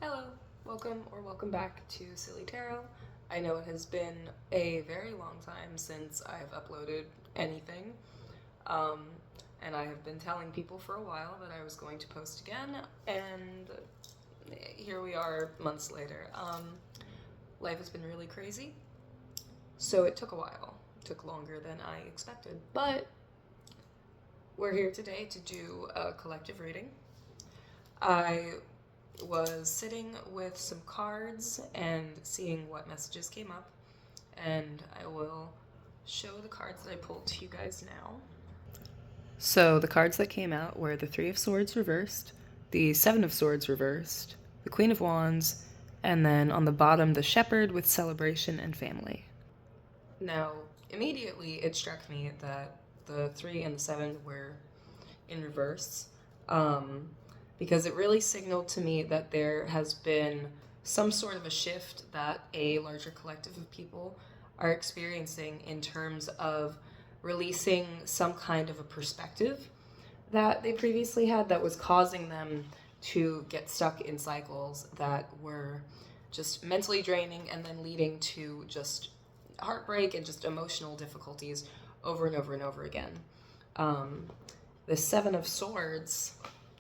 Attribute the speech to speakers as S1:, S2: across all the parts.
S1: Hello, welcome back to Silly Tarot. I know it has been a very long time since I've uploaded anything, um, and I have been telling people for a while that I was going to post again, and here we are months later. Life has been really crazy, so it took a while. It took longer than I expected, but we're here today to do a collective reading. I was sitting with some cards and seeing what messages came up, and I will show the cards that I pulled to you guys now. So the cards that came out were the Three of Swords reversed, the Seven of Swords reversed, the Queen of Wands, and then on the bottom the Shepherd with celebration and family. Now, immediately it struck me that the 3 and the 7 were in reverse. Because it really signaled to me that there has been some sort of a shift that a larger collective of people are experiencing in terms of releasing some kind of a perspective that they previously had that was causing them to get stuck in cycles that were just mentally draining and then leading to just heartbreak and just emotional difficulties over and over and over again. The Seven of Swords,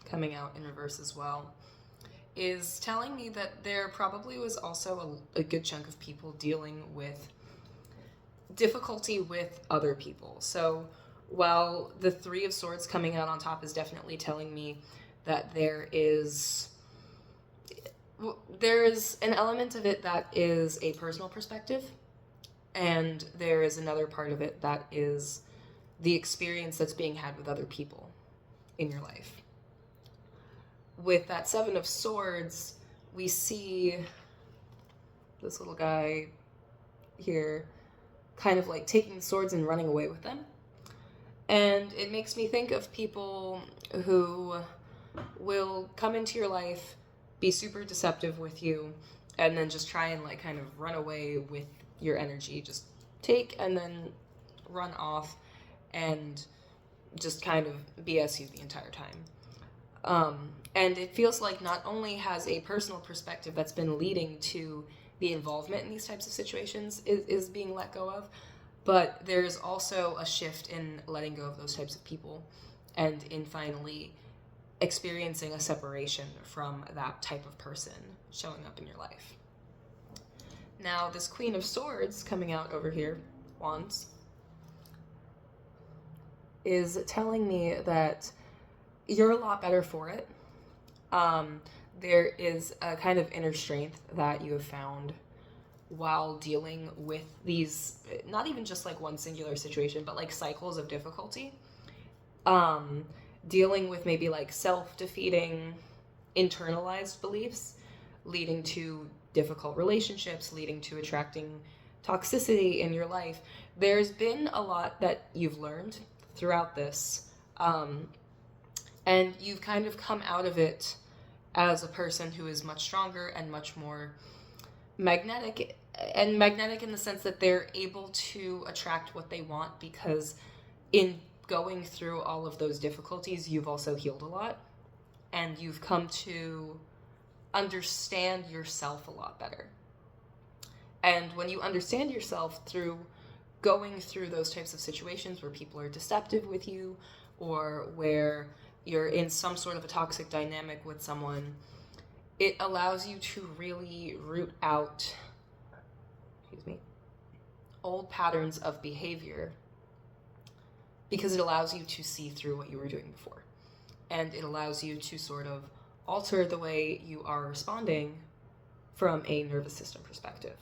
S1: coming out in reverse as well, is telling me that there probably was also a good chunk of people dealing with difficulty with other people. So while the Three of Swords coming out on top is definitely telling me that there's an element of it that is a personal perspective, and there is another part of it that is the experience that's being had with other people in your life. With that Seven of Swords, we see this little guy here kind of like taking the swords and running away with them. And it makes me think of people who will come into your life, be super deceptive with you, and then just try and like kind of run away with your energy. Just take and then run off and just kind of BS you the entire time. And it feels like not only has a personal perspective that's been leading to the involvement in these types of situations is being let go of, but there's also a shift in letting go of those types of people and in finally experiencing a separation from that type of person showing up in your life. Now, this Queen of Swords coming out over here, Wands, is telling me that you're a lot better for it. There is a kind of inner strength that you have found while dealing with these, not even just like one singular situation, but like cycles of difficulty. Dealing with maybe like self-defeating, internalized beliefs, leading to difficult relationships, leading to attracting toxicity in your life. There's been a lot that you've learned throughout this, and you've kind of come out of it as a person who is much stronger and much more magnetic in the sense that they're able to attract what they want, because in going through all of those difficulties, you've also healed a lot, and you've come to understand yourself a lot better. And when you understand yourself through going through those types of situations where people are deceptive with you, or where you're in some sort of a toxic dynamic with someone, it allows you to really root out, old patterns of behavior, because it allows you to see through what you were doing before. And it allows you to sort of alter the way you are responding from a nervous system perspective.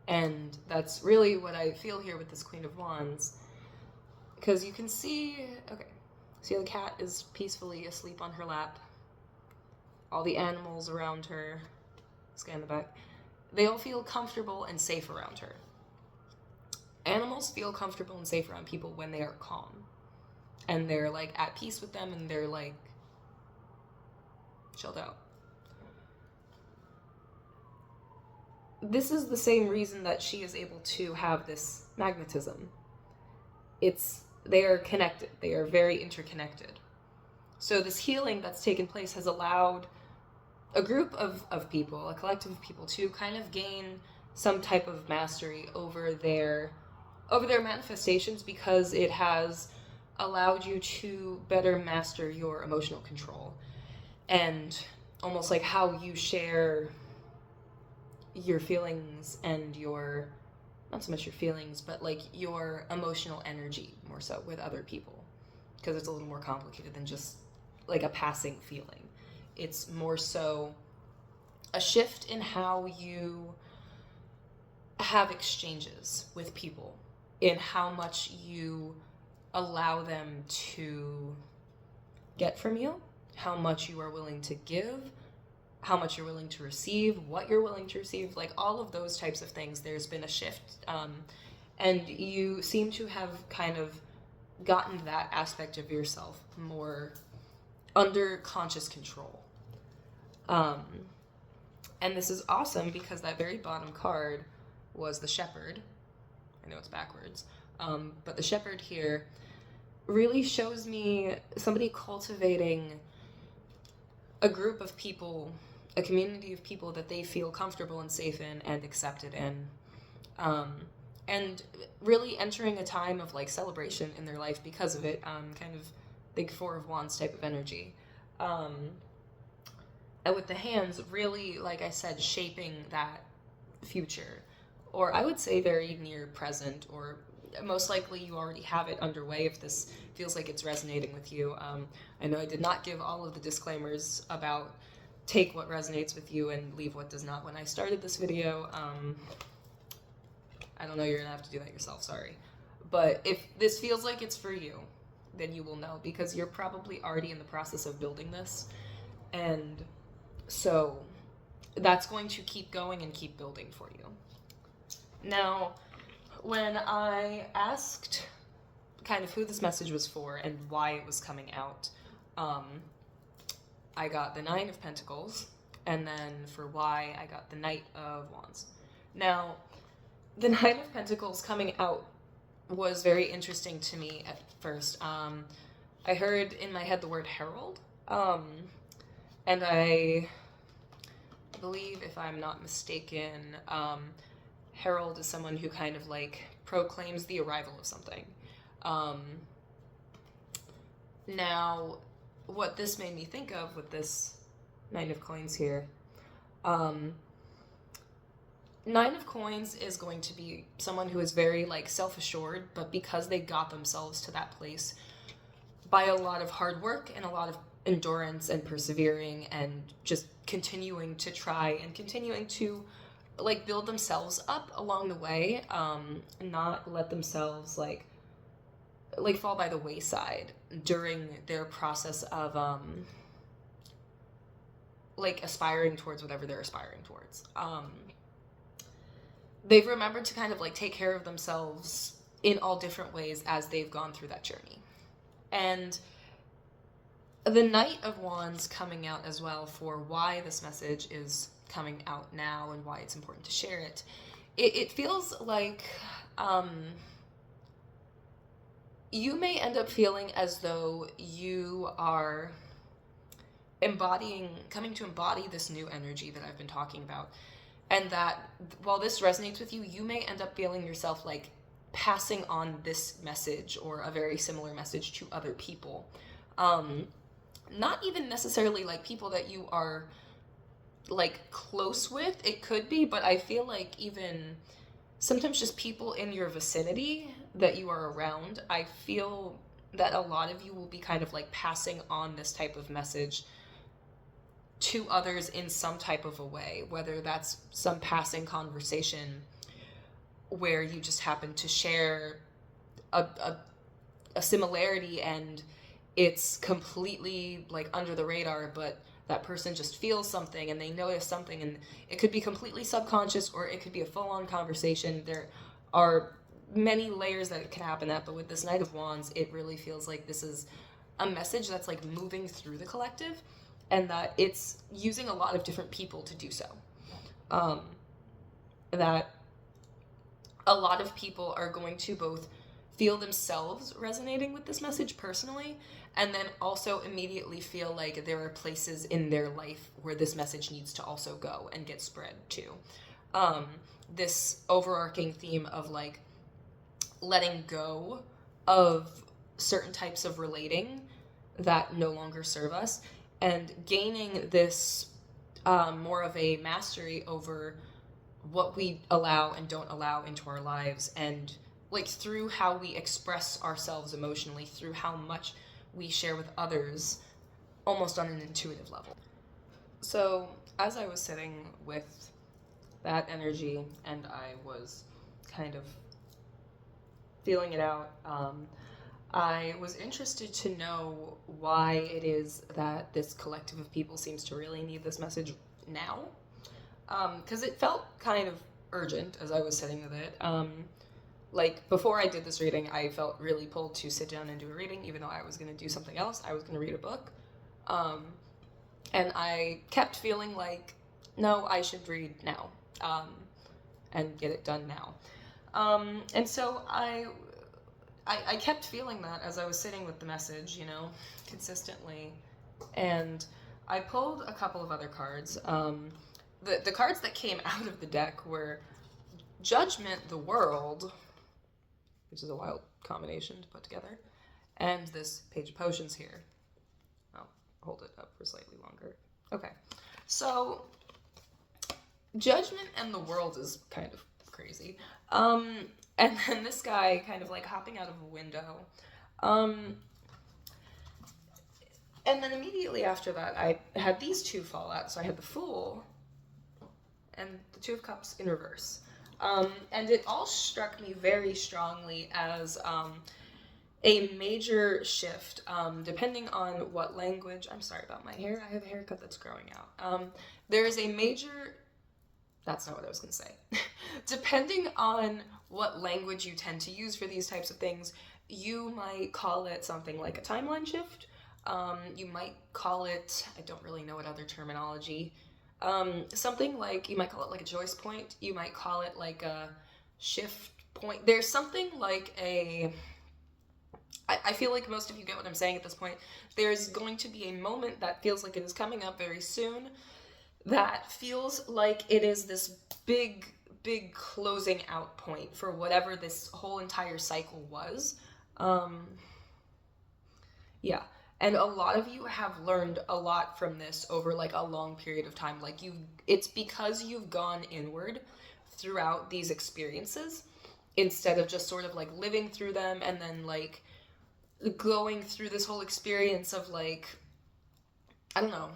S1: And that's really what I feel here with this Queen of Wands, because you can see, see how the cat is peacefully asleep on her lap. All the animals around her, scan the back, they all feel comfortable and safe around her. Animals feel comfortable and safe around people when they are calm, and they're like at peace with them, and they're like chilled out. This is the same reason that she is able to have this magnetism. They are connected. They are very interconnected. So this healing that's taken place has allowed a group of people, a collective of people, to kind of gain some type of mastery over their manifestations, because it has allowed you to better master your emotional control, and almost like how you share your feelings and your, not so much your feelings, but like your emotional energy more so with other people, because it's a little more complicated than just like a passing feeling. It's more so a shift in how you have exchanges with people, in how much you allow them to get from you, how much you are willing to give, how much you're willing to receive, what you're willing to receive, like all of those types of things. There's been a shift, and you seem to have kind of gotten that aspect of yourself more under conscious control. And this is awesome because that very bottom card was the shepherd. I know it's backwards, but the shepherd here really shows me somebody cultivating a group of people, a community of people that they feel comfortable and safe in and accepted in, and really entering a time of like celebration in their life because of it. Kind of big Four of Wands type of energy. And with the hands, really, like I said, shaping that future, or I would say very near present, or most likely you already have it underway if this feels like it's resonating with you. I know I did not give all of the disclaimers about take what resonates with you and leave what does not when I started this video. I don't know, you're gonna have to do that yourself, sorry. But if this feels like it's for you, then you will know, because you're probably already in the process of building this. And so that's going to keep going and keep building for you. Now, when I asked kind of who this message was for and why it was coming out, I got the Nine of Pentacles, and then for why, I got the Knight of Wands. Now, the Nine of Pentacles coming out was very interesting to me at first. I heard in my head the word herald, and I believe, if I'm not mistaken, herald is someone who kind of like proclaims the arrival of something. Now, what this made me think of with this Nine of Coins here, Nine of Coins is going to be someone who is very like self-assured, but because they got themselves to that place by a lot of hard work and a lot of endurance and persevering and just continuing to try and continuing to like build themselves up along the way, not let themselves like fall by the wayside during their process of like aspiring towards whatever they're aspiring towards. They've remembered to kind of like take care of themselves in all different ways as they've gone through that journey. And the Knight of Wands coming out as well for why this message is coming out now and why it's important to share it. It feels like you may end up feeling as though you are coming to embody this new energy that I've been talking about. And that while this resonates with you, you may end up feeling yourself like passing on this message or a very similar message to other people. Not even necessarily like people that you are like close with, it could be, but I feel like even sometimes just people in your vicinity that you are around, I feel that a lot of you will be kind of like passing on this type of message to others in some type of a way, whether that's some passing conversation where you just happen to share a similarity and it's completely like under the radar, but that person just feels something and they notice something, and it could be completely subconscious or it could be a full-on conversation. There are many layers that can happen that, but with this Knight of Wands, it really feels like this is a message that's like moving through the collective, and that it's using a lot of different people to do so. That a lot of people are going to both feel themselves resonating with this message personally, and then also immediately feel like there are places in their life where this message needs to also go and get spread to. This overarching theme of like letting go of certain types of relating that no longer serve us, and gaining this more of a mastery over what we allow and don't allow into our lives, and like through how we express ourselves emotionally, through how much we share with others, almost on an intuitive level. So as I was sitting with that energy and I was kind of feeling it out, I was interested to know why it is that this collective of people seems to really need this message now. Because it felt kind of urgent as I was sitting with it. Like, before I did this reading, I felt really pulled to sit down and do a reading, even though I was going to do something else. I was going to read a book. And I kept feeling like, no, I should read now, and get it done now. And so I kept feeling that as I was sitting with the message, you know, consistently. And I pulled a couple of other cards. The cards that came out of the deck were Judgment, the World, which is a wild combination to put together, and this Page of Potions here. I'll hold it up for slightly longer. Okay, so Judgment and the World is kind of crazy. And then this guy kind of like hopping out of a window. And then immediately after that, I had these two fall out. So I had the Fool and the Two of Cups in reverse. And it all struck me very strongly as a major shift, depending on what language. I'm sorry about my hair. I have a haircut that's growing out. There is a major... That's not what I was going to say. Depending on what language you tend to use for these types of things, you might call it something like a timeline shift. You might call it, I don't really know what other terminology, something like, you might call it like a choice point. You might call it like a shift point. There's something like I feel like most of you get what I'm saying at this point. There's going to be a moment that feels like it is coming up very soon, that feels like it is this big closing out point for whatever this whole entire cycle was. Yeah. And a lot of you have learned a lot from this over like a long period of time. Like it's because you've gone inward throughout these experiences, instead of just sort of like living through them and then like going through this whole experience of like, I don't know,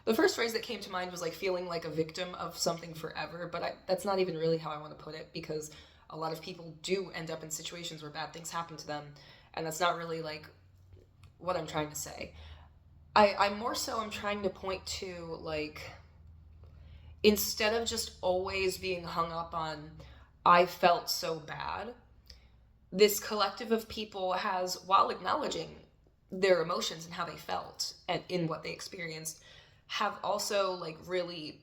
S1: the first phrase that came to mind was like feeling like a victim of something forever, but that's not even really how I want to put it, because a lot of people do end up in situations where bad things happen to them, and that's not really like what I'm trying to say. I'm more so, I'm trying to point to like, instead of just always being hung up on, I felt so bad, this collective of people has, while acknowledging their emotions and how they felt and in what they experienced, have also like really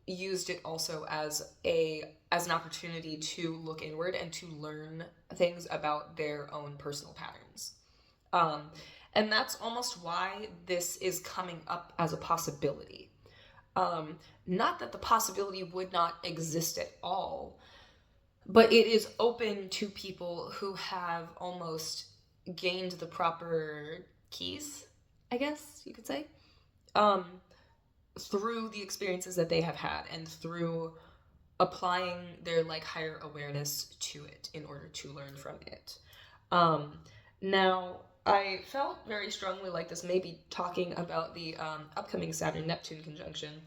S1: used it also as an opportunity to look inward and to learn things about their own personal patterns. And that's almost why this is coming up as a possibility. Not that the possibility would not exist at all, but it is open to people who have almost gained the proper keys, I guess you could say, through the experiences that they have had and through applying their like higher awareness to it in order to learn from it. Now, I felt very strongly like this may be talking about the upcoming Saturn-Neptune conjunction,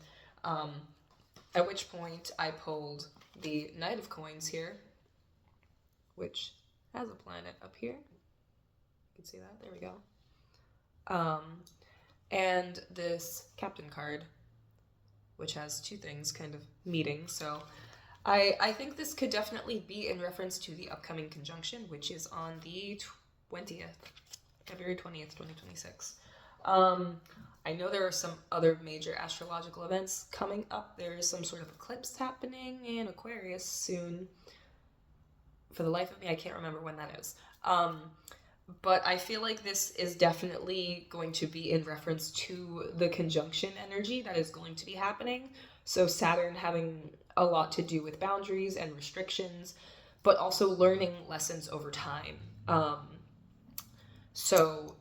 S1: at which point I pulled the Knight of Coins here, which has a planet up here. You can see that, there we go. And this Captain card, which has two things kind of meeting. So I think this could definitely be in reference to the upcoming conjunction, which is on the 20th, February 20th, 2026. I know there are some other major astrological events coming up. There is some sort of eclipse happening in Aquarius soon. For the life of me, I can't remember when that is. But I feel like this is definitely going to be in reference to the conjunction energy that is going to be happening. So Saturn having a lot to do with boundaries and restrictions, but also learning lessons over time. So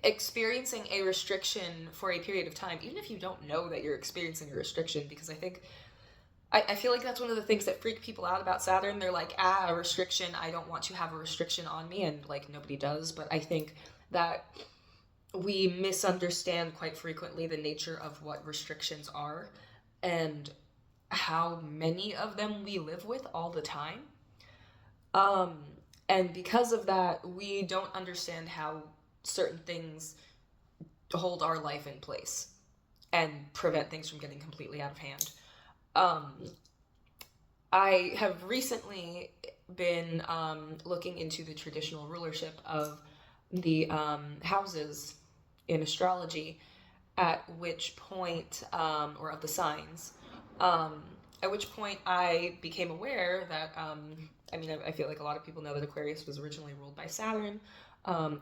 S1: experiencing a restriction for a period of time, even if you don't know that you're experiencing a restriction, because I feel like that's one of the things that freak people out about Saturn. They're like, a restriction, I don't want to have a restriction on me, and like nobody does. But I think that we misunderstand quite frequently the nature of what restrictions are and how many of them we live with all the time. Um, and because of that, we don't understand how certain things hold our life in place and prevent things from getting completely out of hand. Um, I have recently been looking into the traditional rulership of the houses in astrology, at which point, or of the signs, um, at which point I became aware that, I feel like a lot of people know that Aquarius was originally ruled by Saturn.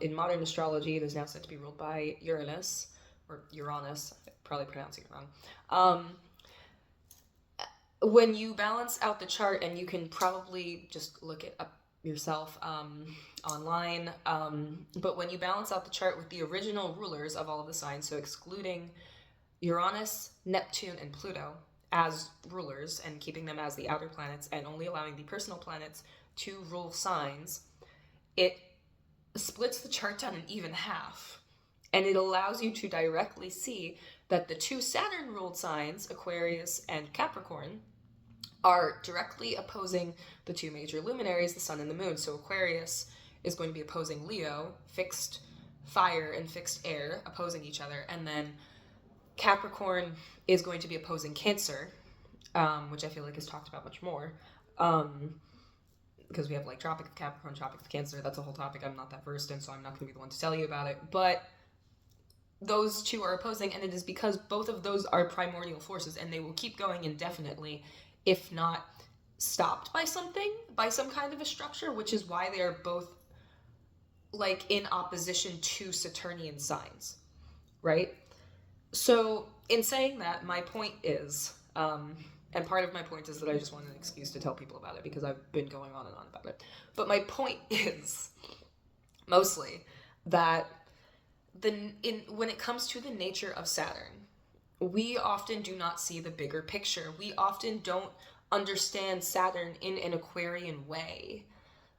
S1: In modern astrology, it is now said to be ruled by Uranus, or Uranus, probably pronouncing it wrong. When you balance out the chart, and you can probably just look it up yourself online, but when you balance out the chart with the original rulers of all of the signs, so excluding Uranus, Neptune, and Pluto as rulers and keeping them as the outer planets and only allowing the personal planets to rule signs, it splits the chart down an even half. And it allows you to directly see that the two Saturn ruled signs, Aquarius and Capricorn, are directly opposing the two major luminaries, the sun and the moon. So Aquarius is going to be opposing Leo, fixed fire and fixed air, opposing each other. And then Capricorn is going to be opposing Cancer, which I feel like is talked about much more. Because we have like Tropic of Capricorn, Tropic of Cancer. That's a whole topic I'm not that versed in, so I'm not going to be the one to tell you about it. But those two are opposing, and it is because both of those are primordial forces, and they will keep going indefinitely if not stopped by something, by some kind of a structure, which is why they are both like in opposition to Saturnian signs, right? So in saying that, my point is, and part of my point is that I just want an excuse to tell people about it because I've been going on and on about it. But my point is mostly that when it comes to the nature of Saturn, we often do not see the bigger picture. We often don't understand Saturn in an Aquarian way,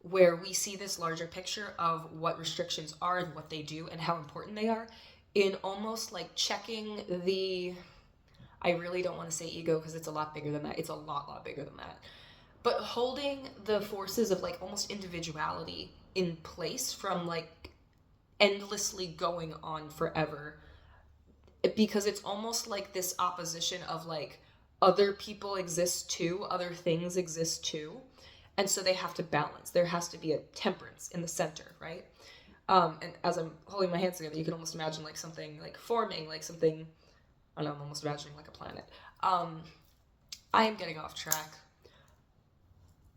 S1: where we see this larger picture of what restrictions are and what they do and how important they are, in almost like checking the, I really don't want to say ego because it's a lot bigger than that. It's a lot bigger than that. But holding the forces of like almost individuality in place from like endlessly going on forever, because it's almost like this opposition of like other people exist too, other things exist too, and so they have to balance. There has to be a temperance in the center, right? And as I'm holding my hands together, you can almost imagine like something like forming, like something, I don't know, I'm almost imagining like a planet. I am getting off track.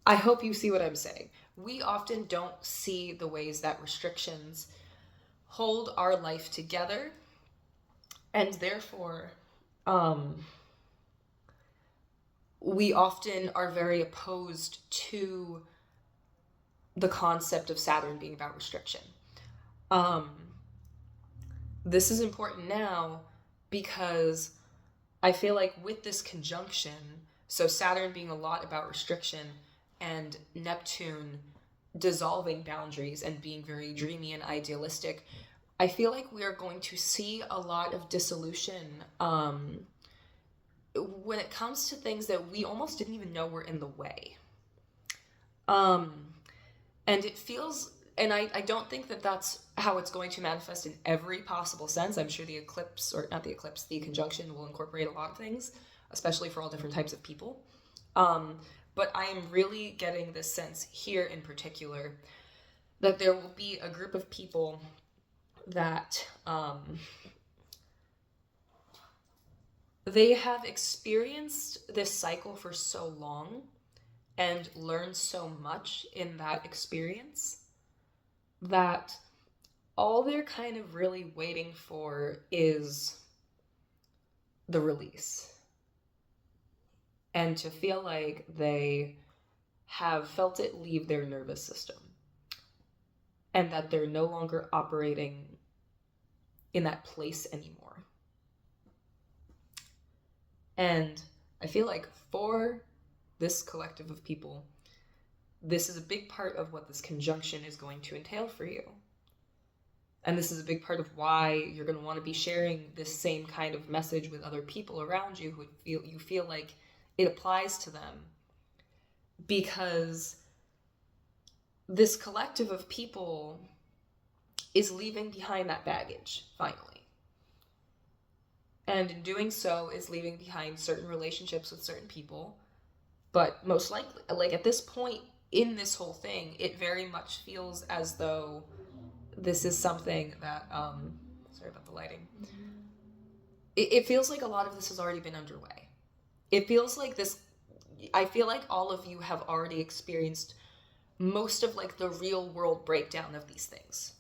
S1: I hope you see what I'm saying. We often don't see the ways that restrictions hold our life together, and therefore, we often are very opposed to the concept of Saturn being about restriction. This is important now because I feel like with this conjunction, so Saturn being a lot about restriction and Neptune dissolving boundaries and being very dreamy and idealistic, I feel like we are going to see a lot of dissolution when it comes to things that we almost didn't even know were in the way. And it feels, and I don't think that that's how it's going to manifest in every possible sense. I'm sure the eclipse, or not the eclipse, the conjunction will incorporate a lot of things, especially for all different types of people. But I am really getting this sense here in particular that there will be a group of people that they have experienced this cycle for so long, and learn so much in that experience that all they're kind of really waiting for is the release. And to feel like they have felt it leave their nervous system. And that they're no longer operating in that place anymore. And I feel like for this collective of people, this is a big part of what this conjunction is going to entail for you. And this is a big part of why you're going to want to be sharing this same kind of message with other people around you who you feel like it applies to them. Because this collective of people is leaving behind that baggage, finally. And in doing so is leaving behind certain relationships with certain people. But most likely, like at this point in this whole thing, it very much feels as though this is something that, sorry about the lighting. It feels like a lot of this has already been underway. It feels like this, I feel like all of you have already experienced most of like the real world breakdown of these things.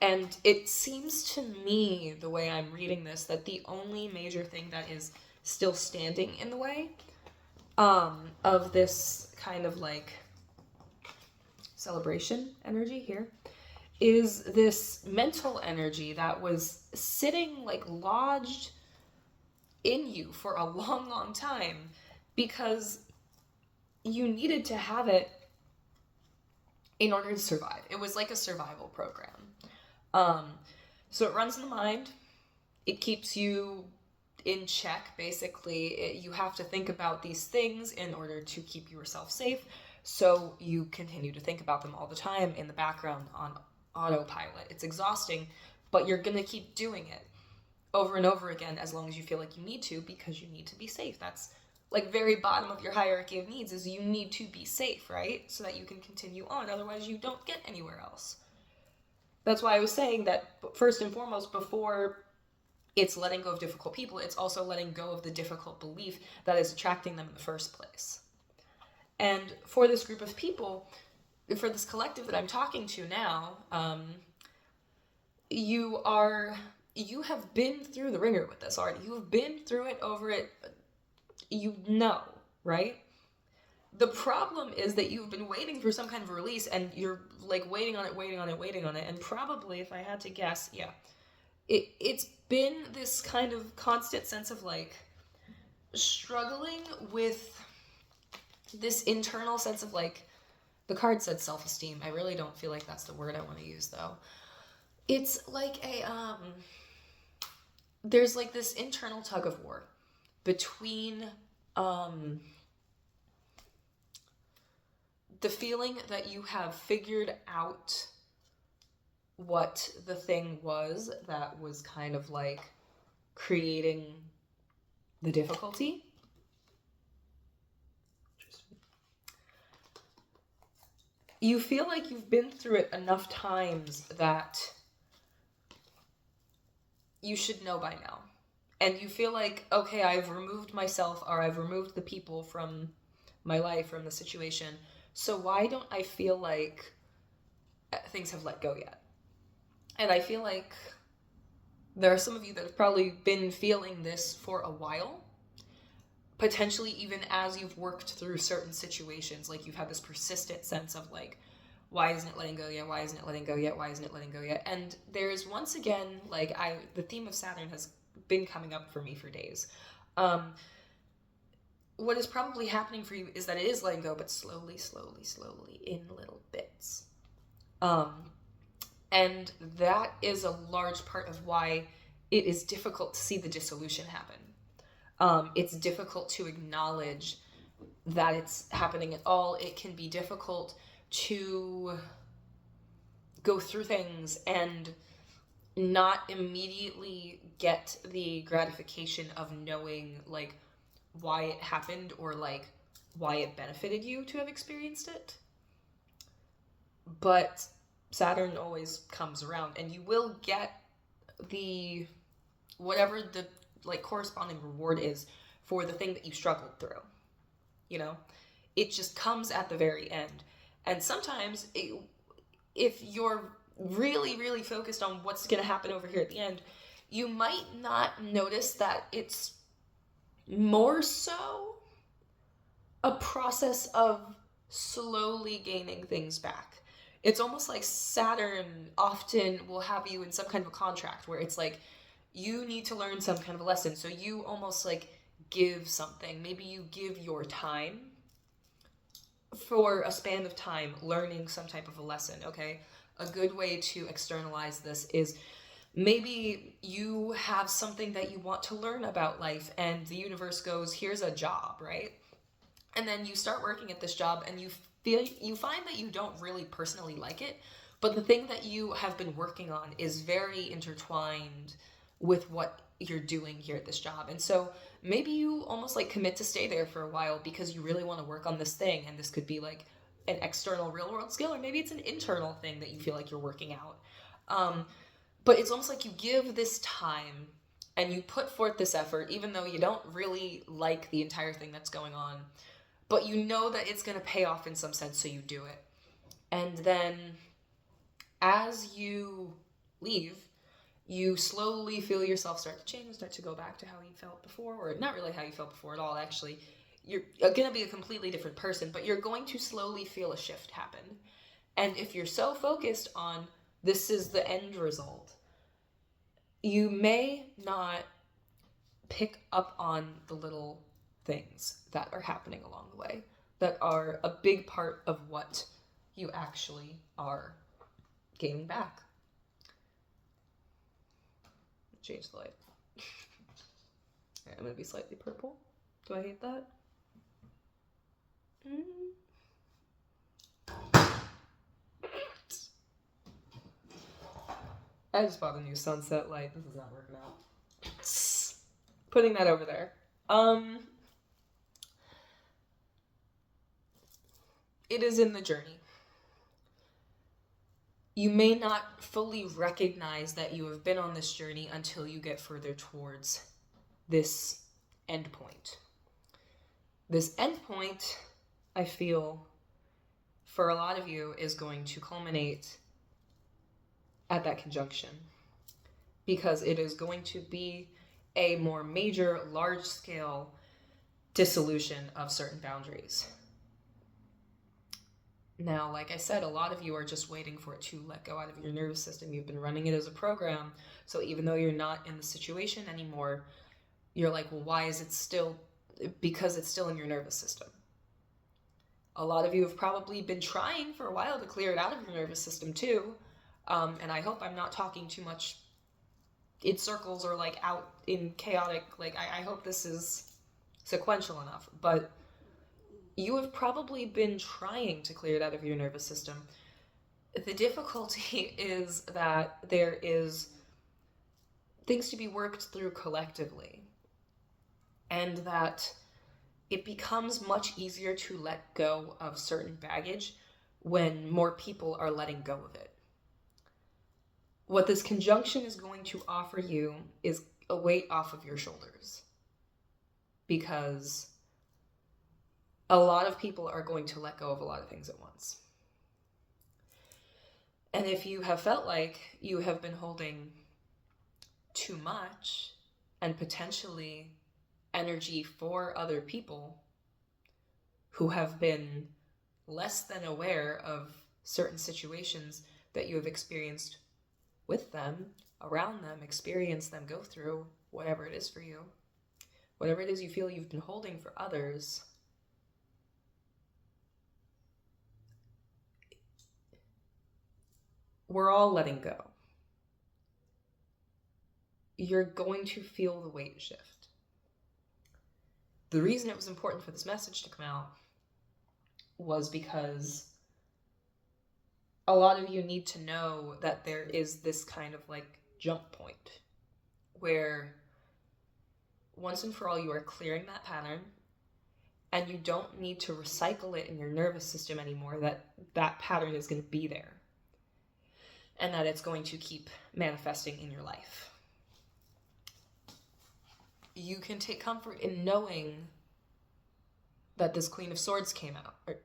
S1: And it seems to me, the way I'm reading this, that the only major thing that is still standing in the way of this kind of like celebration energy here is this mental energy that was sitting like lodged in you for a long, long time because you needed to have it in order to survive. It was like a survival program. So it runs in the mind. It keeps you in check, basically. You have to think about these things in order to keep yourself safe. So you continue to think about them all the time in the background on autopilot. It's exhausting, but you're going to keep doing it over and over again as long as you feel like you need to, because you need to be safe. That's like very bottom of your hierarchy of needs, is you need to be safe, right? So that you can continue on. Otherwise you don't get anywhere else. That's why I was saying that first and foremost, before it's letting go of difficult people, it's also letting go of the difficult belief that is attracting them in the first place. And for this group of people, for this collective that I'm talking to now, you have been through the ringer with this already. You have been through it, over it, you know, right? The problem is that you've been waiting for some kind of release, and you're like waiting on it, and probably, if I had to guess, yeah, it's been this kind of constant sense of like struggling with this internal sense of like, the card said self-esteem. I really don't feel like that's the word I want to use though. It's like there's like this internal tug of war between the feeling that you have figured out what the thing was that was kind of like creating the difficulty. You feel like you've been through it enough times that you should know by now. And you feel like, okay, I've removed myself, or I've removed the people from my life, from the situation. So why don't I feel like things have let go yet? And I feel like there are some of you that have probably been feeling this for a while. Potentially even as you've worked through certain situations, like you've had this persistent sense of like, why isn't it letting go yet? Why isn't it letting go yet? Why isn't it letting go yet? And there's once again, like the theme of Saturn has been coming up for me for days. What is probably happening for you is that it is letting go, but slowly, in little bits. And that is a large part of why it is difficult to see the dissolution happen. It's difficult to acknowledge that it's happening at all. It can be difficult to go through things and not immediately get the gratification of knowing like why it happened, or like why it benefited you to have experienced it. But Saturn always comes around, and you will get the whatever the like corresponding reward is for the thing that you struggled through. You know, it just comes at the very end. And sometimes if you're really, really focused on what's going to happen over here at the end, you might not notice that it's more so a process of slowly gaining things back. It's almost like Saturn often will have you in some kind of a contract where it's like you need to learn some kind of a lesson. So you almost like give something. Maybe you give your time for a span of time learning some type of a lesson, okay? A good way to externalize this is maybe you have something that you want to learn about life and the universe goes, here's a job, right? And then you start working at this job and you find that you don't really personally like it, but the thing that you have been working on is very intertwined with what you're doing here at this job. And so maybe you almost like commit to stay there for a while because you really want to work on this thing, and this could be like an external real world skill, or maybe it's an internal thing that you feel like you're working out. But it's almost like you give this time and you put forth this effort, even though you don't really like the entire thing that's going on, but you know that it's going to pay off in some sense, so you do it. And then as you leave, you slowly feel yourself start to change, start to go back to how you felt before, or not really how you felt before at all, actually. You're going to be a completely different person, but you're going to slowly feel a shift happen. And if you're so focused on this is the end result, you may not pick up on the little things that are happening along the way that are a big part of what you actually are gaining back. Change the light. Right, I'm going to be slightly purple. Do I hate that? I just bought a new sunset light. This is not working out. Putting that over there. It is in the journey. You may not fully recognize that you have been on this journey until you get further towards this end point. This end point, I feel, for a lot of you, is going to culminate at that conjunction, because it is going to be a more major, large-scale dissolution of certain boundaries. Now, like I said, a lot of you are just waiting for it to let go out of your nervous system. You've been running it as a program, so even though you're not in the situation anymore, you're like, well, why is it still? Because it's still in your nervous system. A lot of you have probably been trying for a while to clear it out of your nervous system too, and I hope I'm not talking too much in circles or like out in chaotic, like I hope this is sequential enough, but you have probably been trying to clear it out of your nervous system. The difficulty is that there is things to be worked through collectively, and that it becomes much easier to let go of certain baggage when more people are letting go of it. What this conjunction is going to offer you is a weight off of your shoulders, because a lot of people are going to let go of a lot of things at once. And if you have felt like you have been holding too much and potentially energy for other people who have been less than aware of certain situations that you have experienced with them, around them, experience them, go through, whatever it is for you, whatever it is you feel you've been holding for others, we're all letting go. You're going to feel the weight shift. The reason it was important for this message to come out was because a lot of you need to know that there is this kind of like jump point where once and for all you are clearing that pattern, and you don't need to recycle it in your nervous system anymore, that pattern is going to be there, and that it's going to keep manifesting in your life. You can take comfort in knowing that this Queen of Swords came out, or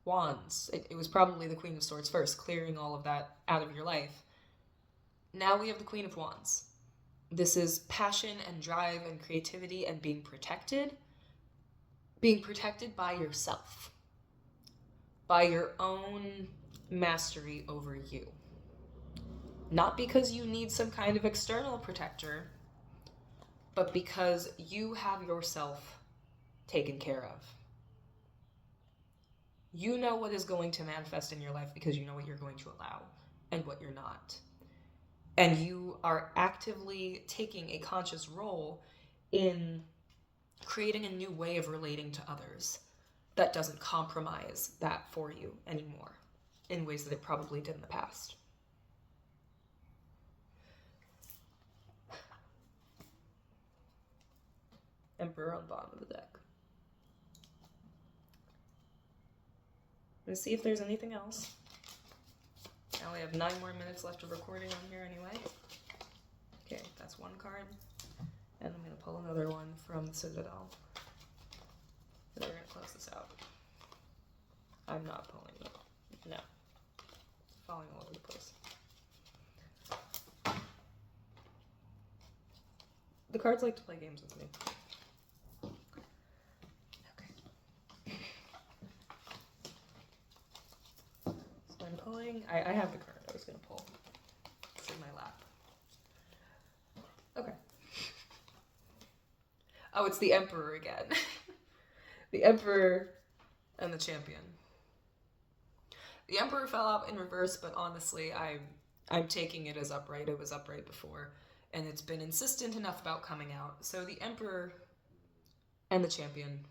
S1: Wands. It was probably the Queen of Swords first, clearing all of that out of your life. Now we have the Queen of Wands. This is passion and drive and creativity and being protected by yourself, by your own mastery over you. Not because you need some kind of external protector, but because you have yourself taken care of. You know what is going to manifest in your life because you know what you're going to allow and what you're not. And you are actively taking a conscious role in creating a new way of relating to others that doesn't compromise that for you anymore in ways that it probably did in the past. Emperor on the bottom of the deck. Let's see if there's anything else. I only have 9 more minutes left of recording on here anyway. Okay, that's one card. And I'm going to pull another one from the Citadel. And we're going to close this out. I'm not pulling it. No. It's falling all over the place. The cards like to play games with me. I'm pulling. I have the card I was going to pull. It's in my lap. Okay. Oh, it's the Emperor again. The Emperor and the Champion. The Emperor fell out in reverse, but honestly, I'm taking it as upright. It was upright before, and it's been insistent enough about coming out. So the Emperor and the Champion.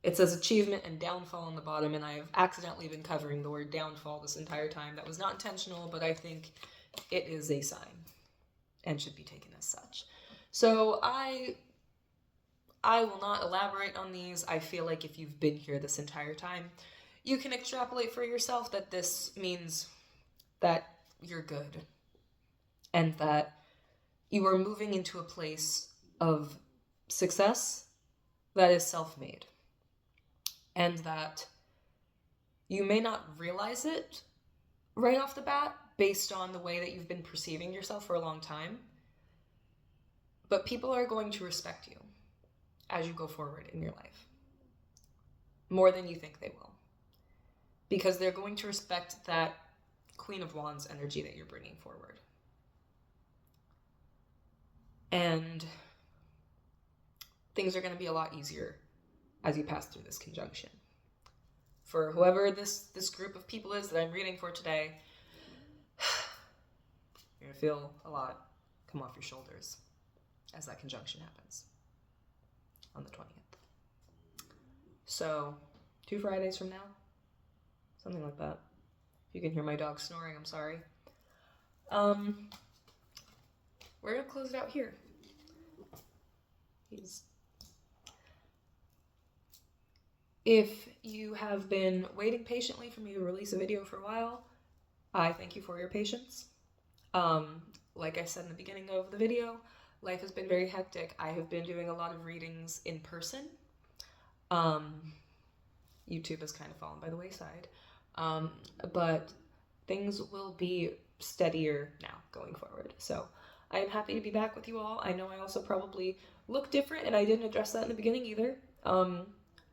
S1: It says achievement and downfall on the bottom, and I have accidentally been covering the word downfall this entire time. That was not intentional, but I think it is a sign and should be taken as such. So I will not elaborate on these. I feel like if you've been here this entire time, you can extrapolate for yourself that this means that you're good and that you are moving into a place of success that is self-made. And that you may not realize it right off the bat based on the way that you've been perceiving yourself for a long time. But people are going to respect you as you go forward in your life. More than you think they will. Because they're going to respect that Queen of Wands energy that you're bringing forward. And things are going to be a lot easier as you pass through this conjunction. For whoever this group of people is that I'm reading for today, you're going to feel a lot come off your shoulders as that conjunction happens on the 20th. So, 2 Fridays from now, something like that. If you can hear my dog snoring, I'm sorry. We're going to close it out here. If you have been waiting patiently for me to release a video for a while, I thank you for your patience. Like I said in the beginning of the video, life has been very hectic. I have been doing a lot of readings in person. YouTube has kind of fallen by the wayside. But things will be steadier now going forward. So I am happy to be back with you all. I know I also probably look different, and I didn't address that in the beginning either.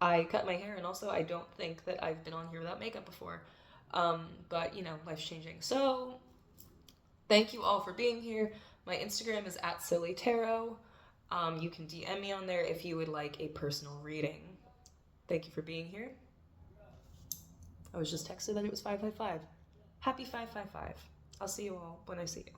S1: I cut my hair, and also I don't think that I've been on here without makeup before. But, you know, life's changing. So, thank you all for being here. My Instagram is @sillytarot. You can DM me on there if you would like a personal reading. Thank you for being here. I was just texted that it was 555. Happy 555. I'll see you all when I see you.